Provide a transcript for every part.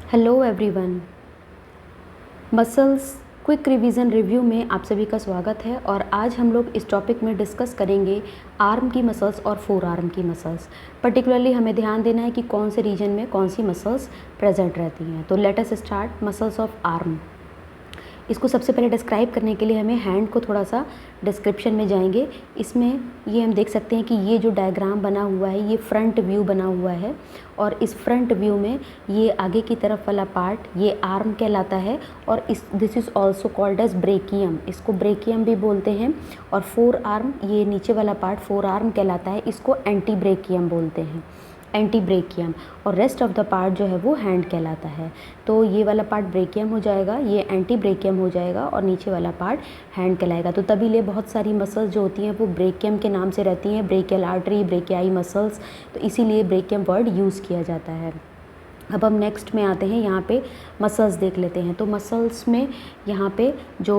Hello everyone. Muscles quick revision review में आप सभी का स्वागत है और आज हम लोग इस टॉपिक में डिस्कस करेंगे आर्म की मसल्स और फोर आर्म की मसल्स। पर्टिकुलरली हमें ध्यान देना है कि कौन से रीजन में कौन सी मसल्स प्रेजेंट रहती हैं। तो let us start muscles of arm. इसको सबसे पहले डिस्क्राइब करने के लिए हमें हैंड को थोड़ा सा डिस्क्रिप्शन में जाएंगे। इसमें ये हम देख सकते हैं कि ये जो डायग्राम बना हुआ है ये फ्रंट व्यू बना हुआ है और इस फ्रंट व्यू में ये आगे की तरफ वाला पार्ट ये आर्म कहलाता है और this is also called as brachium. इसको ब्रेकियम भी बोलते हैं। और फोर आर्म, ये नीचे वाला पार्ट फोर आर्म कहलाता है, इसको एंटी ब्रेकियम बोलते हैं, एंटी ब्रेकियम। और रेस्ट ऑफ द पार्ट जो है वो हैंड कहलाता है। तो ये वाला पार्ट ब्रेकियम हो जाएगा, ये एंटी ब्रेकियम हो जाएगा और नीचे वाला पार्ट हैंड कहलाएगा। तो तभी लिए बहुत सारी मसल्स जो होती हैं वो ब्रेकियम के नाम से रहती हैं, ब्रेकियल आर्टरी, ब्रेकियाई मसल्स। तो इसीलिए ब्रेकियम वर्ड यूज़ किया जाता है। अब हम नेक्स्ट में आते हैं, यहाँ पे मसल्स देख लेते हैं। तो मसल्स में यहाँ पे जो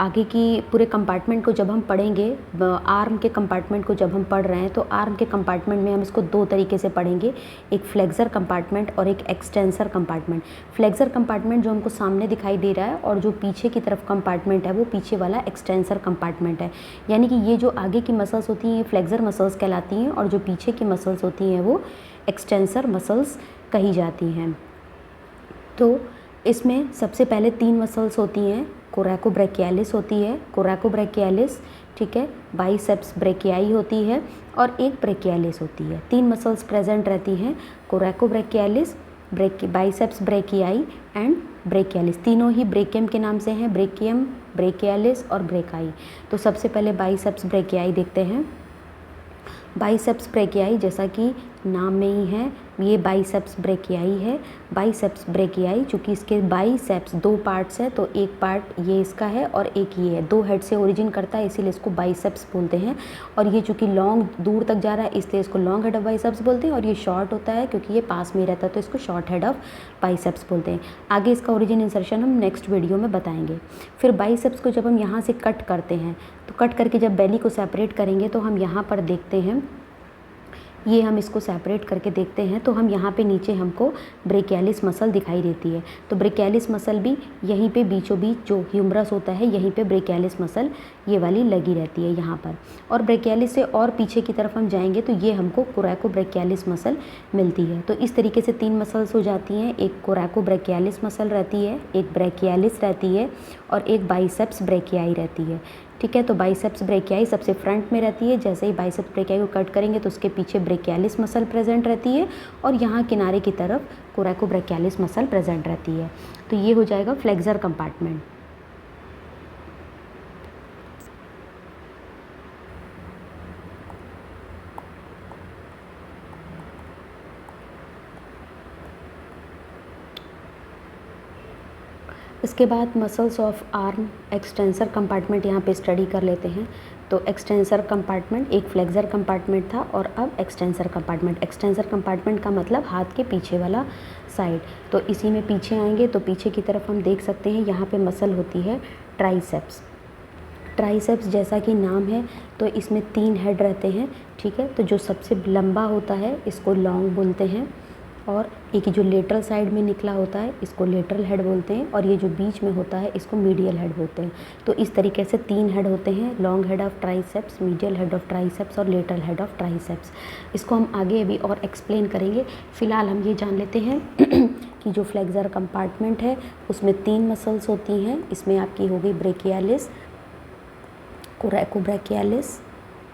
आगे की पूरे कंपार्टमेंट को जब हम पढ़ेंगे, आर्म के कंपार्टमेंट को जब हम पढ़ रहे हैं तो आर्म के कंपार्टमेंट में हम इसको दो तरीके से पढ़ेंगे, एक फ्लेक्सर कंपार्टमेंट और एक एक्सटेंसर कंपार्टमेंट। फ्लेक्सर कंपार्टमेंट जो हमको सामने दिखाई दे रहा है और जो पीछे की तरफ कंपार्टमेंट है वो पीछे वाला एक्सटेंसर कंपार्टमेंट है। यानी कि ये जो आगे की मसल्स होती हैं ये फ्लेक्सर मसल्स कहलाती हैं और जो पीछे की मसल्स होती हैं वो एक्सटेंसर मसल्स कही जाती हैं। तो इसमें सबसे पहले तीन मसल्स होती हैं। कोरैकोब्रैकियालिस होती है, कोरैकोब्रैकियालिस, ठीक है, बाइसेप्स ब्रेकियाई होती है और एक ब्रेकियालिस होती है। तीन मसल्स प्रेजेंट रहती हैं, कोरैकोब्रैकियालिस, बाइसेप्स ब्रेकियाई एंड ब्रेकियालिस। तीनों ही ब्रेकियम के नाम से हैं, ब्रेकियम, ब्रेकियालिस और ब्रेकाई। तो सबसे पहले बाइसेप्स ब्रेकियाई देखते हैं। बाइसेप्स ब्रेकियाई जैसा कि नाम में ही है, ये बाइसेप्स ब्रेकियाई है। बाइसेप्स ब्रेकियाई चूँकि इसके बाइसेप्स दो पार्ट्स है तो एक पार्ट ये इसका है और एक ये है, दो हेड से ओरिजिन करता है इसीलिए इसको बाइसेप्स बोलते हैं। और ये चूँकि लॉन्ग दूर तक जा रहा है इसलिए इसको लॉन्ग हेड ऑफ बाइसेप्स बोलते हैं और ये शॉर्ट होता है क्योंकि ये पास में रहता है तो इसको शॉर्ट हेड ऑफ बाइसेप्स बोलते हैं। आगे इसका ओरिजिन इंसर्शन हम नेक्स्ट वीडियो में बताएंगे। फिर बाइसेप्स को जब हम यहाँ से कट करते हैं तो कट करके जब बेली को सेपरेट करेंगे तो हम यहाँ पर देखते हैं, ये हम इसको सेपरेट करके देखते हैं तो हम यहाँ पे नीचे हमको ब्रेकियालिस मसल दिखाई देती है। तो ब्रेकियालिस मसल भी यहीं पे बीचों बीच जो ह्यूमरस होता है यहीं पे ब्रेकियालिस मसल ये वाली लगी रहती है यहाँ पर। और ब्रेकियालिस से और पीछे की तरफ हम जाएंगे तो ये हमको कोरैकोब्रैकियालिस मसल मिलती है। तो इस तरीके से तीन मसल्स हो जाती हैं, एक कोरैकोब्रैकियालिस मसल रहती है, एक ब्रेकियालिस रहती है और एक बाइसेप्स ब्रेकियाई रहती है। ठीक है, तो बाइसेप्स ब्रेकियाई सबसे फ्रंट में रहती है। जैसे ही बाइसेप्स ब्रेकियाई को कट करेंगे तो उसके पीछे ब्रेकियालिस मसल प्रेजेंट रहती है और यहाँ किनारे की तरफ कोरैकोब्रैकियालिस मसल प्रेजेंट रहती है। तो ये हो जाएगा फ्लेक्सर कंपार्टमेंट। इसके बाद muscles of arm extensor compartment यहाँ पे स्टडी कर लेते हैं। तो एक्सटेंसर कंपार्टमेंट एक फ्लेक्सर कंपार्टमेंट था और अब एक्सटेंसर कंपार्टमेंट। एक्सटेंसर कंपार्टमेंट का मतलब हाथ के पीछे वाला साइड। तो इसी में पीछे आएंगे तो पीछे की तरफ हम देख सकते हैं यहाँ पे मसल होती है ट्राइसेप्स। ट्राइसेप्स जैसा कि नाम है तो इसमें तीन हेड रहते हैं, ठीक है। तो जो सबसे लंबा होता है इसको लॉन्ग बोलते हैं और एक जो लेटरल साइड में निकला होता है इसको लेटरल हेड बोलते हैं और ये जो बीच में होता है इसको मीडियल हेड बोलते हैं। तो इस तरीके से तीन हेड होते हैं, long head of triceps, medial head of triceps और लेटरल हेड ऑफ ट्राइसेप्स। इसको हम आगे अभी और एक्सप्लेन करेंगे। फ़िलहाल हम ये जान लेते हैं कि जो फ्लेक्सर कंपार्टमेंट है उसमें तीन मसल्स होती हैं। इसमें आपकी हो गई ब्रेकियालिस, कोरैकोब्रैकियालिस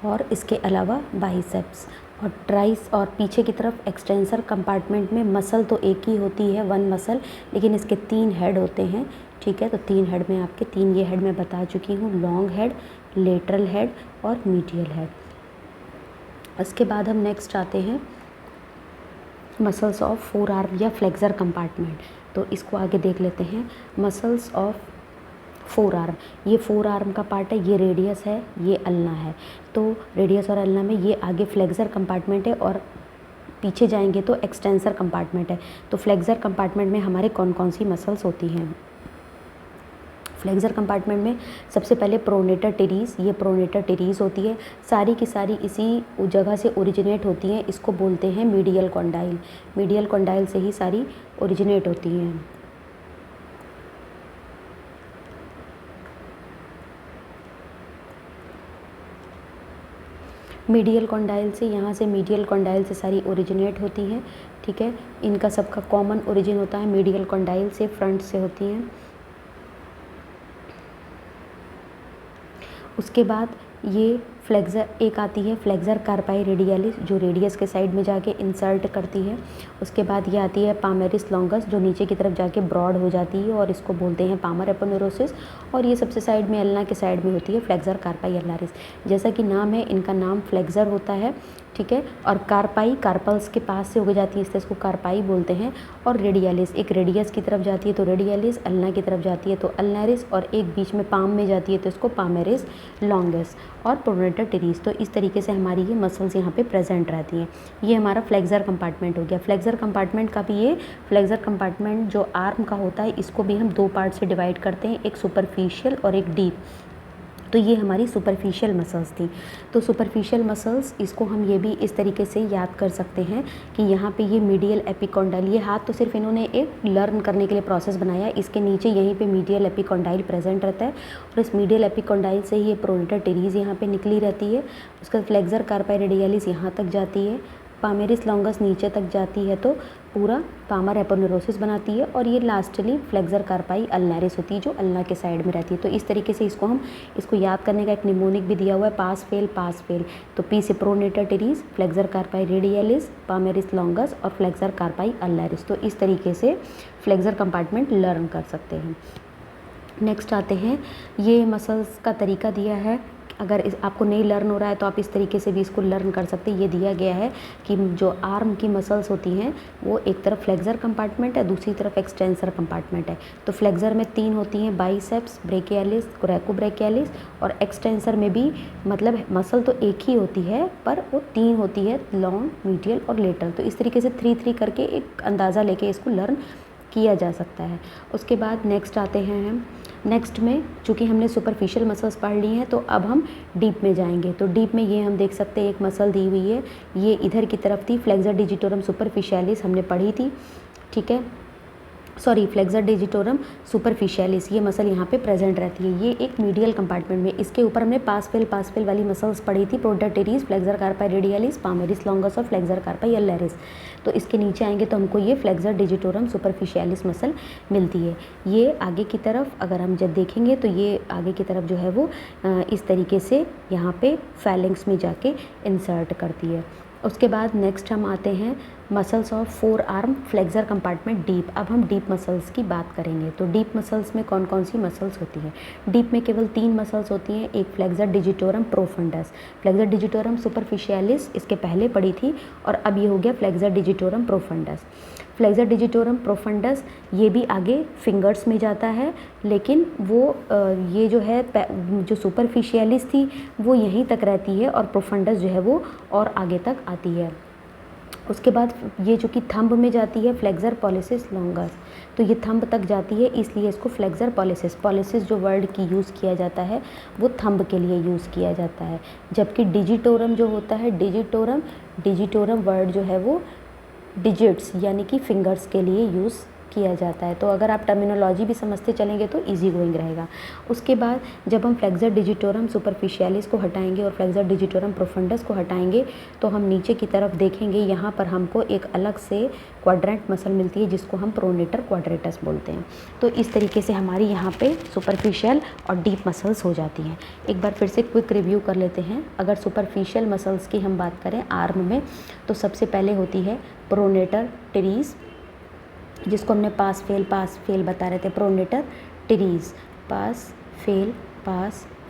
और इसके अलावा बाइसेप्स और ट्राइस। और पीछे की तरफ एक्सटेंसर कंपार्टमेंट में मसल तो एक ही होती है, वन मसल, लेकिन इसके तीन हेड होते हैं, ठीक है। तो तीन हेड में आपके तीन ये हेड मैं बता चुकी हूँ, लॉन्ग हेड, लेटरल हेड और मीडियल हेड। इसके बाद हम नेक्स्ट आते हैं मसल्स ऑफ फोर आर्म या फ्लेक्सर कंपार्टमेंट। तो इसको आगे देख लेते हैं। मसल्स ऑफ फोर आर्म, ये फोर आर्म का पार्ट है, ये रेडियस है, ये अल्ना है। तो रेडियस और अल्ना में ये आगे फ्लेक्सर कंपार्टमेंट है और पीछे जाएंगे तो एक्सटेंसर कंपार्टमेंट है। तो फ्लेक्सर कंपार्टमेंट में हमारे कौन कौन सी मसल्स होती हैं। फ्लेक्सर कंपार्टमेंट में सबसे पहले प्रोनेटर टेरीज, ये प्रोनेटर टेरीज होती है, सारी की सारी इसी जगह से ओरिजिनेट होती हैं, इसको बोलते हैं मीडियल कॉन्डाइल। मीडियल कॉन्डाइल से ही सारी ओरिजिनेट होती हैं। मीडियल कॉन्डाइल से, यहाँ से मीडियल कॉन्डाइल से सारी ओरिजिनेट होती हैं, ठीक है। इनका सबका कॉमन ओरिजिन होता है मीडियल कॉन्डाइल से, फ्रंट से होती हैं। उसके बाद ये फ्लेक्सर एक आती है फ्लेक्सर कार्पाई रेडियलिस, जो रेडियस के साइड में जाके इंसर्ट करती है। उसके बाद ये आती है पामेरिस लॉन्गस, जो नीचे की तरफ जाके ब्रॉड हो जाती है और इसको बोलते हैं पामर एपोनेुरोसिस। और ये सबसे साइड में अल्ना के साइड में होती है फ्लेक्सर कार्पाई अल्नारिस। जैसा कि नाम है, इनका नाम फ्लेक्सर होता है, ठीक है। और कार्पाई कार्पल्स के पास से उग जाती है, इसलिए इसको कार्पाई बोलते हैं। और रेडियलिस, एक रेडियस की तरफ जाती है तो रेडियलिस, अल्ना की तरफ जाती है तो अल्नारिस, और एक बीच में पाम में जाती है तो इसको पामेरिस लॉन्गस और प्रोनेटर टेरीज। तो इस तरीके से हमारी ये मसल्स यहाँ पे प्रेजेंट रहती हैं। ये हमारा फ्लेक्सर कंपार्टमेंट हो गया। फ्लेक्सर कंपार्टमेंट का भी, ये फ्लेक्सर कंपार्टमेंट जो आर्म का होता है, इसको भी हम दो पार्ट से डिवाइड करते हैं, एक सुपरफिशियल और एक डीप। तो ये हमारी सुपरफिशियल मसल्स थी। तो सुपरफिशियल मसल्स, इसको हम ये भी इस तरीके से याद कर सकते हैं कि यहाँ पे ये मीडियल एपिकॉन्डाइल, ये हाथ तो सिर्फ इन्होंने एक लर्न करने के लिए प्रोसेस बनाया, इसके नीचे यहीं पे मीडियल एपिकॉन्डाइल प्रेजेंट रहता है और इस मीडियल एपिकॉन्डाइल से ही ये प्रोनेटर टेरीज यहाँ पे निकली रहती है। उसका फ्लेक्सर कार्पाई रेडियलिस यहाँ तक जाती है, पामेरिस लॉन्गस नीचे तक जाती है तो पूरा पामर एपोनेुरोसिस बनाती है, और ये लास्टली फ्लेक्सर कार्पाई अल्नारिस होती है जो अल्ना के साइड में रहती है। तो इस तरीके से इसको याद करने का एक निमोनिक भी दिया हुआ है, पास फेल। तो पी से pronator teres, flexor carpi radialis, palmaris longus और फ्लेक्सर कार्पाई अल्नारिस। तो इस तरीके से फ्लेक्सर कंपार्टमेंट लर्न कर सकते हैं। नेक्स्ट आते हैं, ये मसल्स का तरीका दिया है। अगर आपको नहीं लर्न हो रहा है तो आप इस तरीके से भी इसको लर्न कर सकते हैं। ये दिया गया है कि जो आर्म की मसल्स होती हैं वो एक तरफ फ्लेक्सर कंपार्टमेंट है, दूसरी तरफ एक्सटेंसर कंपार्टमेंट है। तो फ्लेक्सर में 3 होती हैं, बाइसेप्स, ब्रेकियालिस, कोरेकोब्रेकियालिस, और एक्सटेंसर में भी मतलब मसल तो एक ही होती है पर वो 3 होती है, लॉन्ग, मीडियल और लेटरल। तो इस तरीके से 3-3 करके एक अंदाज़ा लेके इसको लर्न किया जा सकता है। उसके बाद नेक्स्ट आते हैं हम, नेक्स्ट में चूँकि हमने सुपरफिशियल मसल्स पढ़ ली हैं तो अब हम डीप में जाएंगे। तो डीप में ये हम देख सकते हैं एक मसल दी हुई है, ये इधर की तरफ थी, फ्लेक्सर डिजिटोरम सुपरफिशियलिस हमने पढ़ी थी, ठीक है। सॉरी, फ्लेक्सर डिजिटोरम सुपरफिशियलिस, ये मसल यहाँ पे प्रेजेंट रहती है। ये एक मीडियल कंपार्टमेंट में, इसके ऊपर हमने पास फेल वाली मसल्स पढ़ी थी, pronator teres, flexor carpi radialis, palmaris longus और फ्लेक्सर कार्पाई अल्नारिस। तो इसके नीचे आएंगे तो हमको ये फ्लेक्सर डिजिटोरम सुपरफिशियलिस मसल मिलती है। ये आगे की तरफ अगर हम जब देखेंगे तो ये आगे की तरफ जो है वो इस तरीके से यहाँ पे फैलेंक्स में जाके इंसर्ट करती है। उसके बाद नेक्स्ट हम आते हैं muscles of four arm flexor compartment deep. अब हम डीप मसल्स की बात करेंगे। तो डीप मसल्स में कौन कौन सी मसल्स होती हैं? डीप में केवल 3 मसल्स होती हैं, एक flexor digitorum profundis, flexor digitorum superficialis इसके पहले पड़ी थी और अब ये हो गया flexor digitorum profundis. Flexor digitorum profundis ये भी आगे फिंगर्स में जाता है, लेकिन वो ये जो है जो सुपरफिशियलिस थी वो यहीं तक रहती है और प्रोफंडस जो है वो और आगे तक आती है। उसके बाद ये जो कि थंब में जाती है फ्लेक्सर पॉलिसिस लॉन्गस, तो ये थंब तक जाती है इसलिए इसको फ्लेक्सर पॉलिसिस जो वर्ड की यूज़ किया जाता है वो थंब के लिए यूज़ किया जाता है। जबकि डिजिटोरम जो होता है डिजिटोरम वर्ड जो है वो डिजिट्स यानी कि फिंगर्स के लिए यूज़ किया जाता है। तो अगर आप टर्मिनोलॉजी भी समझते चलेंगे तो इजी गोइंग रहेगा। उसके बाद जब हम फ्लेक्सर डिजिटोरम सुपरफिशियलिस को हटाएंगे और फ्लेक्सर डिजिटोरम प्रोफंडस को हटाएंगे तो हम नीचे की तरफ देखेंगे, यहाँ पर हमको एक अलग से क्वाड्रेंट मसल मिलती है जिसको हम प्रोनेटर क्वाड्रेटस बोलते हैं। तो इस तरीके से हमारी यहाँ पे सुपरफिशियल और डीप मसल्स हो जाती हैं। एक बार फिर से क्विक रिव्यू कर लेते हैं। अगर सुपरफिशियल मसल्स की हम बात करें आर्म में तो सबसे पहले होती है प्रोनेटर टेरीज, जिसको हमने पास फेल बता रहे थे। Pronator teres, pass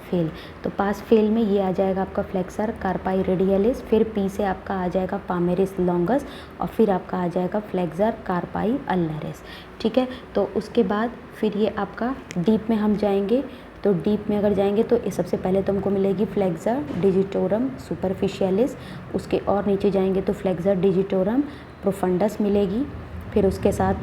fail. तो पास फेल में ये आ जाएगा आपका फ्लेक्सर कार्पाई रेडियलिस, फिर पी से आपका आ जाएगा पामेरिस लॉन्गस और फिर आपका आ जाएगा फ्लेक्सर कार्पाई अल्नारिस। ठीक है, तो उसके बाद फिर ये आपका डीप में हम जाएंगे। तो डीप में अगर जाएंगे तो सबसे पहले तो हमको मिलेगी फ्लेक्सर डिजिटोरम सुपरफिशियलिस, उसके और नीचे जाएंगे तो फ्लेक्सर डिजिटोरम प्रोफंडस मिलेगी, फिर उसके साथ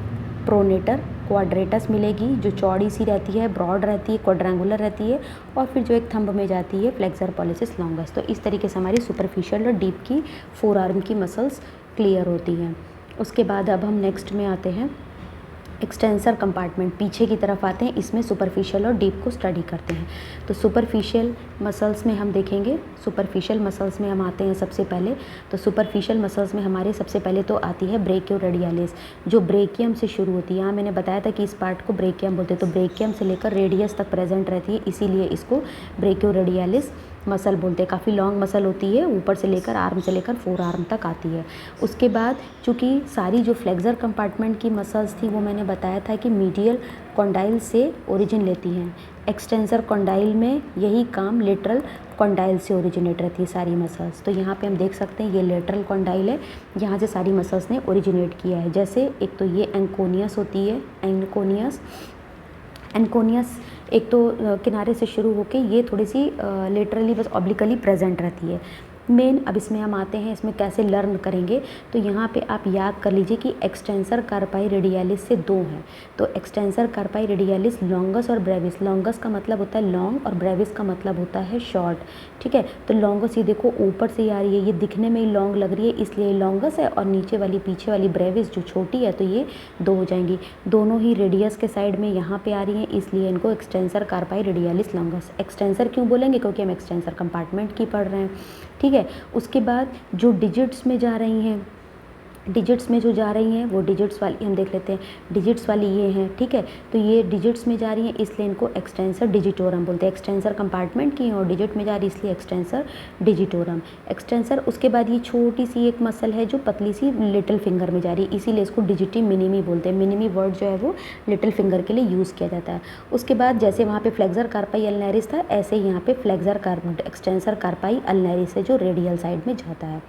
प्रोनेटर क्वाड्रेटस मिलेगी जो चौड़ी सी रहती है, ब्रॉड रहती है, क्वाड्रेंगुलर रहती है, और फिर जो एक थंब में जाती है फ्लेक्सर पॉलिसिस लॉन्गस। तो इस तरीके से हमारी सुपरफिशियल और डीप की फोर आर्म की मसल्स क्लियर होती हैं। उसके बाद अब हम नेक्स्ट में आते हैं एक्सटेंसर कंपार्टमेंट, पीछे की तरफ आते हैं, इसमें सुपरफिशियल और डीप को स्टडी करते हैं। तो सुपरफिशियल मसल्स में हम देखेंगे, सुपरफिशियल मसल्स में हम आते हैं सबसे पहले। तो सुपरफिशियल मसल्स में हमारे सबसे पहले तो आती है ब्रेकियोरेडियलिस, जो ब्रेकियम से शुरू होती है। यहाँ मैंने बताया था कि इस पार्ट को ब्रेकियम बोलते हैं, तो ब्रेकियम से लेकर रेडियस तक प्रेजेंट रहती है, इसीलिए इसको ब्रेकियोरेडियलिस मसल बोलते हैं। काफ़ी लॉन्ग मसल होती है, ऊपर से लेकर आर्म से लेकर फोर आर्म तक आती है। उसके बाद चूँकि सारी जो फ्लेक्सर कंपार्टमेंट की मसल्स थी वो मैंने बताया था कि मीडियल कॉन्डाइल से ओरिजिन लेती हैं। एक्सटेंसर कॉन्डाइल में यही काम लेटरल कॉन्डाइल से ओरिजिनेट रहती है सारी मसल्स। तो यहाँ पे हम देख सकते हैं ये लेटरल कॉन्डाइल है, यहाँ से सारी मसल्स ने ओरिजिनेट किया है। जैसे एक तो ये एंकोनियस होती है, एंकोनियस एक तो किनारे से शुरू होके ये थोड़ी सी लेटरली बस ऑब्लिकली प्रेजेंट रहती है। मेन अब इसमें हम आते हैं, इसमें कैसे लर्न करेंगे। तो यहाँ पे आप याद कर लीजिए कि एक्सटेंसर कार्पाई रेडियलिस से दो हैं। तो एक्सटेंसर कार्पाई रेडियलिस लॉन्गस और ब्रेविस, लॉन्गस का मतलब होता है लॉन्ग और ब्रेविस का मतलब होता है शॉर्ट, ठीक है। तो लॉन्गस ये देखो ऊपर से आ रही है, ये दिखने में ही लॉन्ग लग रही है इसलिए लॉन्गस है, और नीचे वाली पीछे वाली ब्रेविस जो छोटी है तो ये दो हो जाएंगी। दोनों ही रेडियस के साइड में यहाँ पे आ रही हैं, इसलिए इनको एक्सटेंसर कार्पाई रेडियलिस लॉन्गस। एक्सटेंसर क्यों बोलेंगे, क्योंकि हम एक्सटेंसर कंपार्टमेंट की पढ़ रहे हैं, ठीक है। उसके बाद जो डिजिट्स में जा रही हैं, डिजिट्स में जो जा रही हैं वो डिजिट्स वाली हम देख लेते हैं, डिजिट्स वाली ये हैं, ठीक है। तो ये डिजिट्स में जा रही हैं इसलिए इनको एक्सटेंसर डिजिटोरम बोलते हैं। एक्सटेंसर कंपार्टमेंट की हैं और डिजिट में जा रही है इसलिए एक्सटेंसर डिजिटोरम। एक्सटेंसर, उसके बाद ये छोटी सी एक मसल है जो पतली सी लिटिल फिंगर में जा रही है, इसीलिए इसको डिजिटी मिनिमी बोलते हैं। मिनिमी वर्ड जो है वो लिटिल फिंगर के लिए यूज़ किया जाता है। उसके बाद जैसे वहाँ पे फ्लेक्सर कार्पाई अल्नैरिस था, ऐसे ही यहाँ पे एक्सटेंसर कार्पाई अल्नैरिस है जो रेडियल साइड में जाता है,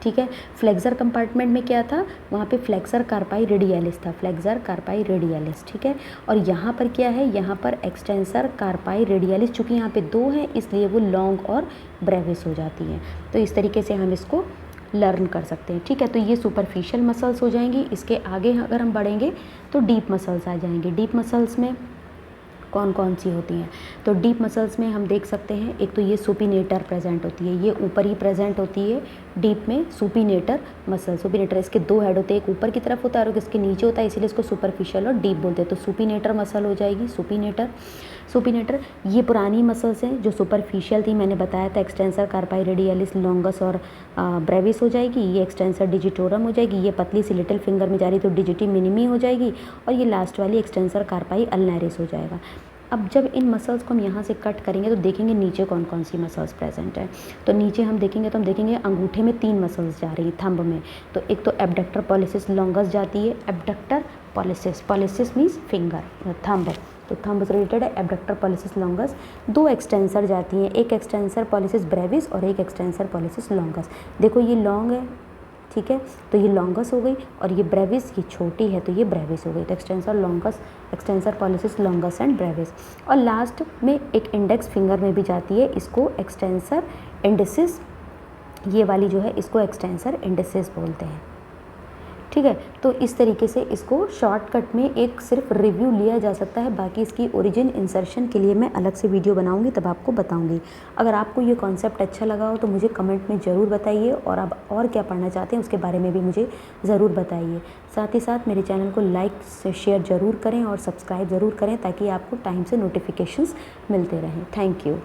ठीक है। फ्लेक्सर कंपार्टमेंट में क्या था, वहाँ पे फ्लेक्सर कार्पाई रेडियलिस था, फ्लेक्सर कार्पाई रेडियलिस, ठीक है। और यहाँ पर क्या है, यहाँ पर एक्सटेंसर कार्पाई रेडियलिस, चूँकि यहाँ पे दो हैं इसलिए वो लॉन्ग और ब्रेविस हो जाती हैं। तो इस तरीके से हम इसको लर्न कर सकते हैं, ठीक है। तो ये सुपरफिशियल मसल्स हो जाएंगी। इसके आगे अगर हम बढ़ेंगे तो डीप मसल्स आ जाएंगे। डीप मसल्स में कौन कौन सी होती हैं, तो डीप मसल्स में हम देख सकते हैं, एक तो ये सुपिनेटर प्रेजेंट होती है, ये ऊपर ही प्रेजेंट होती है डीप में सुपिनेटर मसल। सुपिनेटर, इसके दो हेड होते हैं, एक ऊपर की तरफ होता है और इसके नीचे होता है, इसीलिए इसको सुपरफिशियल और डीप बोलते हैं। तो सुपिनेटर मसल हो जाएगी, सुपिनेटर ये पुरानी मसल्स हैं जो सुपरफिशियल थी, मैंने बताया था एक्सटेंसर कार्पाई रेडियलिस लॉन्गस और ब्रेविस हो जाएगी। ये एक्सटेंसर डिजिटोरम हो जाएगी, ये पतली सी लिटिल फिंगर में जा रही तो डिजिटी मिनिमी हो जाएगी, और ये लास्ट वाली एक्सटेंसर कार्पाई अल्नैरिस हो जाएगा। अब जब इन मसल्स को हम यहाँ से कट करेंगे तो देखेंगे नीचे कौन कौन सी मसल्स प्रेजेंट है। तो नीचे हम देखेंगे तो हम देखेंगे अंगूठे में 3 मसल्स जा रही हैं, थंब में। तो एक तो एब्डक्टर पॉलिसिस लॉन्गस जाती है, abductor pollicis means finger, thumb, तो थंब से रिलेटेड है एब्डक्टर पॉलिसिस लॉन्गस। 2 एक्सटेंसर जाती हैं, एक एक्सटेंसर पॉलिसिस ब्रेविस और एक एक्सटेंसर पॉलिसिस लॉन्गस। देखो ये लॉन्ग है, ठीक है, तो ये लॉन्गस हो गई, और ये ब्रेविस ये छोटी है तो ये ब्रेविस हो गई। तो extensor longus, extensor pollicis longus and Brevis. और लास्ट में एक इंडेक्स फिंगर में भी जाती है, इसको एक्सटेंसर इंडिसिस, ये वाली जो है इसको एक्सटेंसर इंडिसिस बोलते हैं, ठीक है। तो इस तरीके से इसको शॉर्टकट में एक सिर्फ रिव्यू लिया जा सकता है, बाकी इसकी ओरिजिन इंसर्शन के लिए मैं अलग से वीडियो बनाऊंगी तब आपको बताऊंगी। अगर आपको ये कॉन्सेप्ट अच्छा लगा हो तो मुझे कमेंट में ज़रूर बताइए, और आप और क्या पढ़ना चाहते हैं उसके बारे में भी मुझे ज़रूर बताइए। साथ ही साथ मेरे चैनल को लाइक से शेयर ज़रूर करें और सब्सक्राइब ज़रूर करें ताकि आपको टाइम से नोटिफिकेशंस मिलते रहें। Thank you.